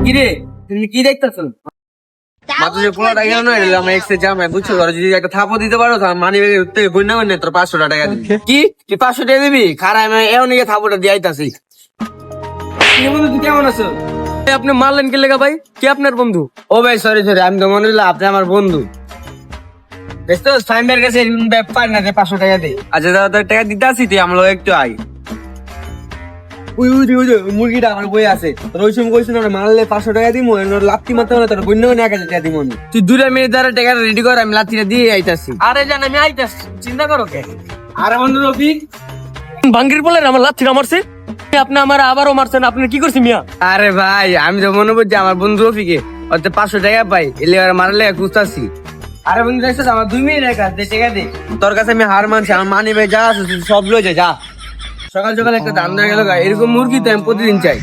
কিরে তুমি কি দেখতেছ? মাত্র যে 15 টাকা না এলো আমার এক্সে জামাই বুঝছো, ধরো যদি একটা থাপও দিতে পারো তাহলে মানি ব্যাগের থেকে গন্যা গন্যা তোর 500 টাকা দিবি। কি তুই 500 টাকা দিবি? খারাপ আমি এমন নিয়ে থাপোটা দিয়ে আইতাছি। কি বন্ধু তুই কেমন আছো? আপনি মারলেন কি লেগা ভাই? কি আপনার বন্ধু? ও ভাই সরি আমি তো মনে হইলো আপনি আমার বন্ধু। দেখছো সাইমের কাছে ব্যাপার না যে 500 টাকা দে। আচ্ছা দাদা টাকা দিতে আসি তুই আমরা একটু আই। মুরগিটা আমার বই আছে ওই সময় কইছিল না মারলে 500 টাকা দিব, লাত্তি মারতে হবে তোর বন্য 1000 টাকা দিব। তুই 2 মিনিট ধরে টাকা রেডি কর, আমি লাত্তিটা দিয়ে আইতাছি। আরে জান আমি আইতাছি, চিন্তা করো কে? আরে বন্ধু রফিক ভাঙ্গির বলে আমার লাথিটা মারছে, আপনি আমার আবারও মারছেন, আপনি কি করছেন মিয়া? আরে ভাই আমি তো মনে করছি আমার বন্ধু রফিকে ওতে 500 টাকা পাই এলে আর মারলে খুঁজতাছি। আরে বন্ধু দেখছো আমার 2 মিনিট কাজ দে টাকা দে। তোর কাছে আমি হার মানছি, আমার মানি ভাই যা আছে সব লয়ে যা। সকাল সকাল একটা দাম দেওয়া গেল, এরকম মুরগি তো আমি প্রতিদিন চাই।